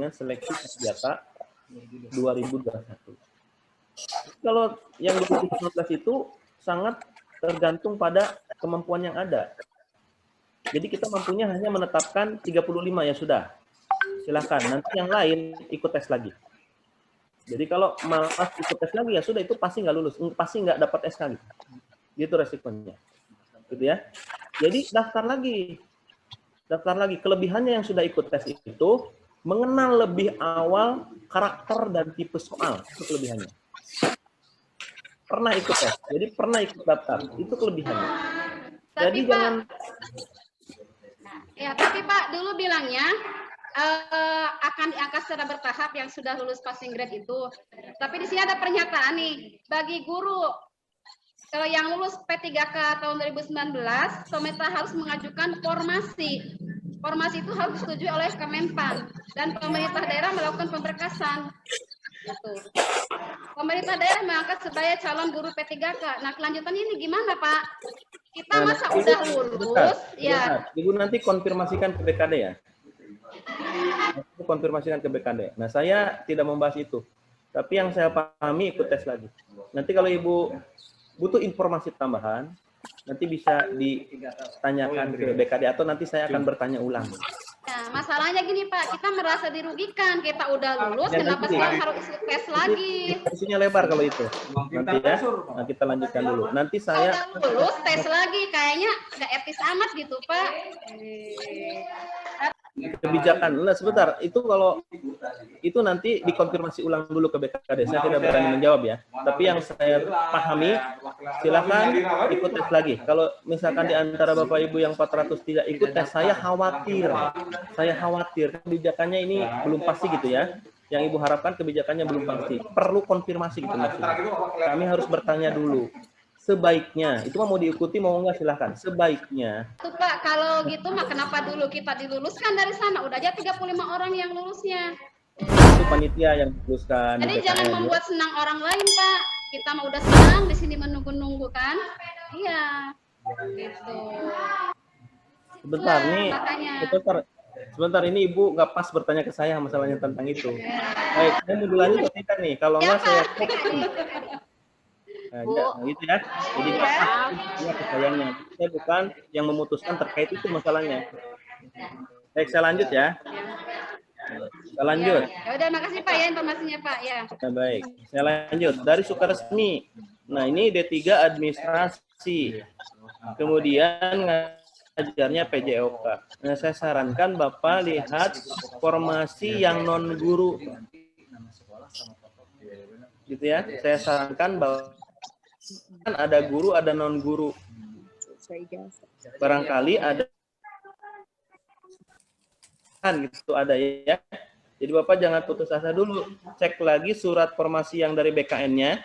namanya seleksi senjata 2021. Kalau yang 2019 itu sangat tergantung pada kemampuan yang ada. Jadi kita mampunya hanya menetapkan 35 ya sudah. Silakan. Nanti yang lain ikut tes lagi. Jadi kalau malas ikut tes lagi ya sudah, itu pasti nggak lulus, pasti nggak dapat SK gitu. Gitu resikonya. Gitu ya. Jadi daftar lagi. Kelebihannya yang sudah ikut tes itu mengenal lebih awal karakter dan tipe soal, itu kelebihannya. Pernah ikut tes, jadi pernah ikut daftar, itu kelebihannya. Jadi Pak, jangan. Ya, tapi Pak dulu bilangnya akan diangkat secara bertahap yang sudah lulus passing grade itu. Tapi di sini ada pernyataan nih, bagi guru kalau yang lulus P3K tahun 2019, pemerintah harus mengajukan formasi. Formasi itu harus disetujui oleh Kemenpan dan pemerintah daerah melakukan pemberkasan. Gitu. Pemerintah daerah mengangkat sebagai calon guru P3K. Nah, kelanjutannya ini gimana, Pak? Kita masa udah lulus, ya. Ibu nanti konfirmasikan ke BKD ya. Konfirmasikan ke BKD. Nah, saya tidak membahas itu. Tapi yang saya pahami ikut tes lagi. Nanti kalau Ibu butuh informasi tambahan, nanti bisa ditanyakan ke BKD atau nanti saya akan bertanya ulang. Nah, masalahnya gini Pak, kita merasa dirugikan. Kita udah lulus, kenapa sekarang harus tes lagi? Diskusinya lebar kalau itu. Nanti ya, nah, kita lanjutkan dulu. Nanti saya udah lulus, tes lagi. Kayaknya nggak etis amat gitu Pak. Kebijakan. Nah, sebentar, itu kalau itu nanti dikonfirmasi ulang dulu ke BKD. Saya tidak berani menjawab ya. Tapi yang saya pahami, silakan ikut tes lagi. Kalau misalkan di antara Bapak Ibu yang 400 tidak ikut tes, saya khawatir. Kebijakannya ini belum pasti gitu ya. Yang Ibu harapkan kebijakannya belum pasti. Perlu konfirmasi gitu maksudnya. Kami harus bertanya dulu. Sebaiknya, itu mau diikuti mau enggak silahkan. Sebaiknya. Tuh Pak, kalau gitu mah kenapa dulu kita diluluskan dari sana? Udah aja 35 orang yang lulusnya. Itu panitia yang luluskan. Jadi jangan membuat senang orang lain Pak. Kita mah udah senang di sini menunggu-nunggu kan? Iya. Gitu. Sebentar nih. Sebentar ini Ibu nggak pas bertanya ke saya masalahnya tentang itu. Baik, saya mau dilanjut atau tidak nih? Kalau enggak saya cek. Nah, gitu ya. Jadi ya sayangnya saya bukan yang memutuskan terkait itu masalahnya. Baik, saya lanjut ya. Saya lanjut. Ya udah, makasih Pak ya informasinya Pak ya. Nah, baik, saya lanjut dari Sukaresmi. Nah, ini D3 administrasi. Kemudian ngajarnya PJOK. Nah, saya sarankan Bapak lihat formasi yang non guru. Gitu ya. Saya sarankan bahwa kan ada guru, ada non guru. Barangkali ada kan gitu ada ya. Jadi Bapak jangan putus asa dulu. Cek lagi surat formasi yang dari BKN-nya.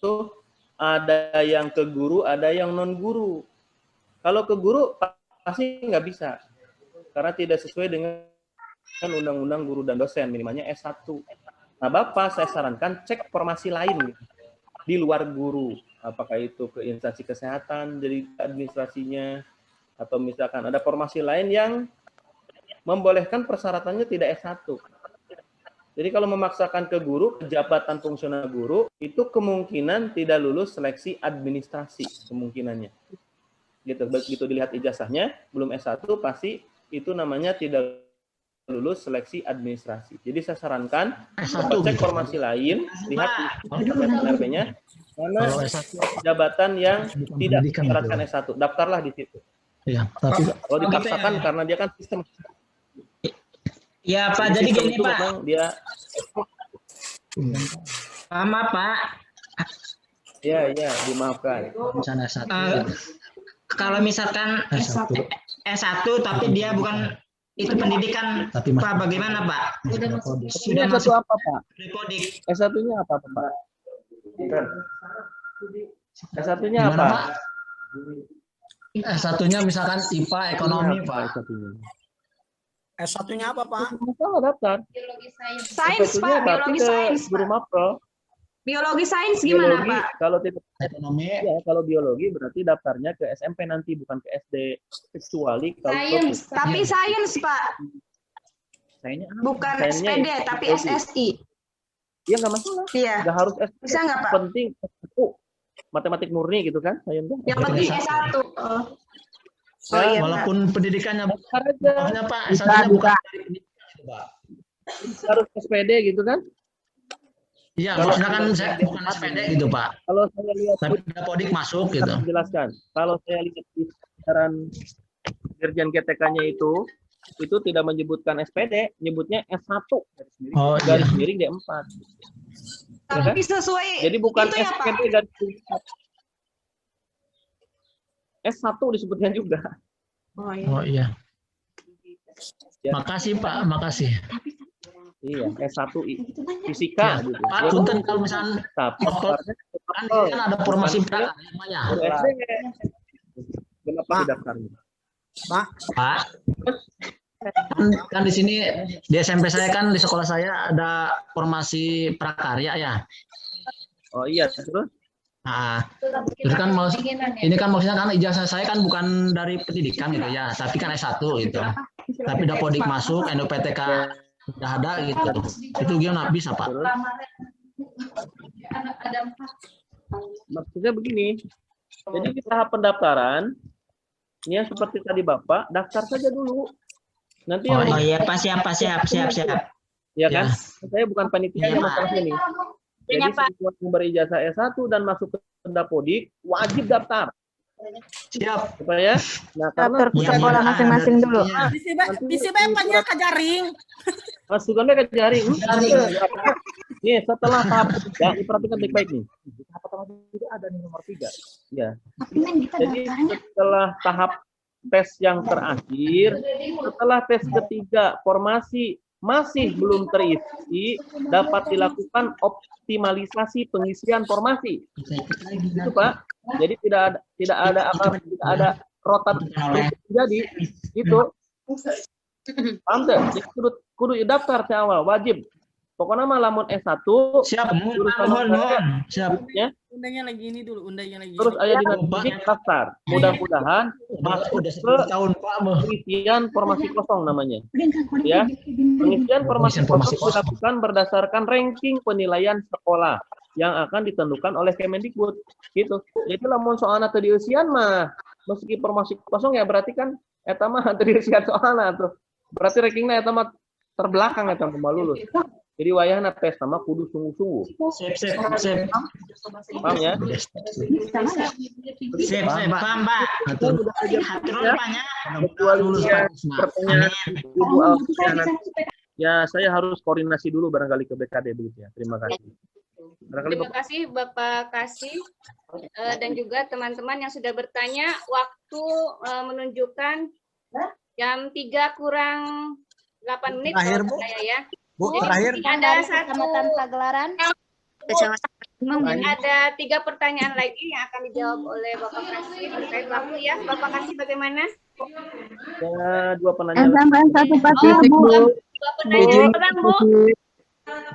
Tuh ada yang ke guru, ada yang non guru. Kalau ke guru pasti nggak bisa. Karena tidak sesuai dengan Undang-Undang Guru dan Dosen, minimalnya S1. Nah, Bapak saya sarankan cek formasi lain di luar guru. Apakah itu ke instansi kesehatan, jadi administrasinya, atau misalkan ada formasi lain yang membolehkan persyaratannya tidak S1. Jadi kalau memaksakan ke guru, jabatan fungsional guru, itu kemungkinan tidak lulus seleksi administrasi, kemungkinannya. Gitu, begitu dilihat ijazahnya, belum S1, pasti itu namanya tidak lulus seleksi administrasi. Jadi saya sarankan cek formasi lain, lihat RB-nya, mana jabatan yang tidak disyaratkan S1, daftarlah di situ. Ya, tapi kalau dipaksakan karena dia kan sistem. Ya Pak, jadi gini Pak. Dia Maaf Pak. Ya, dimaafkan. Kalau misalkan S1 tapi dia bukan itu pendidikan, tapi Pak, bagaimana Pak? Sudah masuk apa Pak? Repodik. S1-nya apa Pak? S1-nya apa? S1-nya misalkan IPA ekonomi Pak. S1-nya apa Pak? Masalah daftar. Sains Pak, biologi sains. Guru Mapro. Biologi sains gimana, Biologi, Pak? kalau tidak Ekonomi. ya, kalau biologi berarti daftarnya ke SMP nanti, bukan ke SD, kecuali kalau Tapi sains, Pak. Sainsnya apa? Bukan Sainsnya SPD, itu tapi biologi. SSI. Iya, nggak masalah, Iya. nggak harus SD. Bisa nggak, Pak? Penting matematik murni gitu kan, sainsnya. Yang penting S1. Oh Ya, iya, Pak. Walaupun pendidikannya daftar aja. bawahnya Pak, S1-nya bukan dari pendidikan, Pak. Harus SPD gitu kan. Iya, Kalau maksudnya kan saya di bukan empat SPD ini, gitu, Pak. Kalau saya lihat Tapi Dapodik masuk gitu. saya menjelaskan. Kalau saya lihat di saran Dirjen GTK-nya itu tidak menyebutkan SPD, nyebutnya S1 Oh, garis iya. miring D4. Tapi sesuai Jadi bukan itu ya, Pak. SPD garis miring S1 disebutnya juga. Oh iya. Oh iya. Ya. Makasih Pak, makasih. Iya, S1 fisika Ya, gitu. Pak, punten kalau misalnya Tapi kan ini kan ada formasi prakarya ya. SD. Kenapa didaftarnya? Pak. Kan di sini di SMP saya kan di sekolah saya ada formasi prakarya ya. Oh iya, terus? Nah, terus kan ini kan maksudnya kan ijazah saya kan bukan dari pendidikan gitu ya, tapi kan S1 gitu. Tapi Dapodik masuk, NUPTK udah ada gitu. Itu gimana bisa Pak? Terus? Maksudnya begini. Jadi di tahap pendaftaran, ya seperti tadi Bapak, daftar saja dulu. Nanti yang Oh iya, Pak, siap. ya kan? Saya bukan panitia Iya, masalah ini. Jadi Iya, Pak. semua yang berijazah S1 dan masuk ke Dapodik wajib daftar. Siap. Supaya karena Ke sekolah masing-masing dulu. Bisi bapaknya ke jaring. masukannya ke jaring. Nih, setelah tahap ya, diperhatikan baik-baik nih. Tahap pertama itu ada nih nomor 3. Ya. Jadi setelah tahap tes yang terakhir, setelah tes ketiga formasi masih belum terisi, dapat dilakukan optimalisasi pengisian formasi. Itu Pak. Jadi tidak ada rotan jadi itu. Paham tuh? Jadi kudu daftar di awal wajib. Pokoknya mah lamun S1 Siap. Siap. ya. Undangnya lagi ini dulu, undangnya lagi. Terus aya di Dapodik daftar. Mudah-mudahan masuk Udah ke 10 tahun Pak. pengisian formasi kosong namanya. Ya. Pengisian formasi kosong dilakukan berdasarkan ranking penilaian sekolah yang akan ditentukan oleh Kemendikbud. Gitu. Jadi lamun soalna teu dieusian mah meski formasi kosong ya berarti kan eta mah teu dieusian soalna tuh. Berarti rankingna eta mah terbelakang eta mah lulus. Jadi wayahna tes sama kudu sungguh-sungguh. Sip. Paham ya? Sip, paham, Pak. Hatur Pak-nya. Kecuali Lulus, ya, Pak. Nah, pertanyaan Ibu Alfiana. Ya, saya harus koordinasi dulu barangkali ke BKD begitu ya. Terima kasih. Barangkali Terima kasih Bapak Kasih dan juga teman-teman yang sudah bertanya. Waktu menunjukkan jam 3 kurang 8 menit Terakhir, kalau Bu. saya ya. Bu, Jadi terakhir. ada Kecamatan Pagelaran. ada 3 pertanyaan lagi yang akan dijawab oleh Bapak Kasih terkait waktu ya. Bapak Kasih bagaimana? ada 2 penanya. SMPN 1 Patia, Oh, Bu. 2 pertanyaan orang, Bu.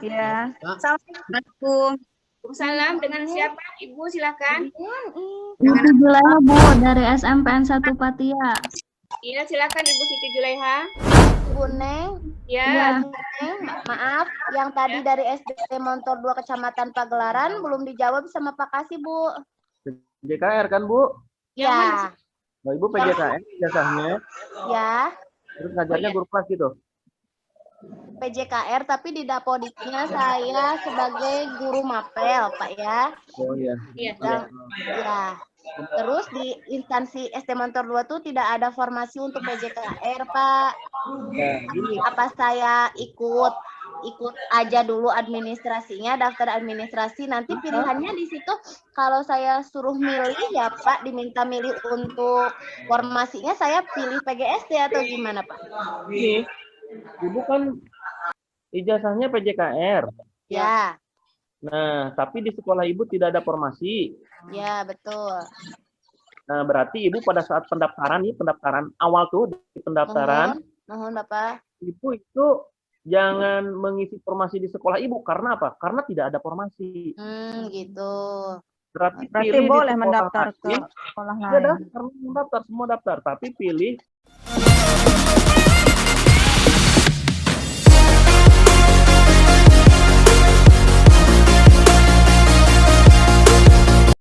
Ya. Assalamualaikum. Waalaikumsalam. Dengan siapa? Ibu silakan. Siti Julaiha, Bu, dari SMPN 1 Patia. Iya, silakan Ibu Siti Julaiha. Bu Neng, Ya. maaf, yang tadi dari SD Montor 2 Kecamatan Pagelaran belum dijawab sama Pak Kasih, Bu. PJKR kan, Bu? Ya, Nah, Ibu PJKR jasanya, ya, terus ngajarnya guru kelas gitu. PJKR, tapi di Dapodiknya saya sebagai guru mapel, Pak ya. Oh iya. Iya. Dan, ya. Terus di instansi SD Montor 2 tuh tidak ada formasi untuk PJKR, Pak. Nah, gini. Apa saya ikut aja dulu administrasinya, daftar administrasi, nanti pilihannya di situ kalau saya suruh milih ya Pak, diminta milih untuk formasinya, saya pilih PGSD atau gimana Pak? Ini, Ibu kan ijazahnya PJKR. Ya, Nah, tapi di sekolah Ibu tidak ada formasi. ya betul. Nah, berarti Ibu pada saat pendaftaran awal tuh di pendaftaran, Mohon Bapak. Ibu itu jangan mengisi formasi di sekolah ibu. Karena apa? Karena tidak ada formasi. Gitu. Berarti Berarti pilih di boleh sekolah mendaftar ke lain. sekolah Iya lain. daftar, mendaftar semua daftar, tapi pilih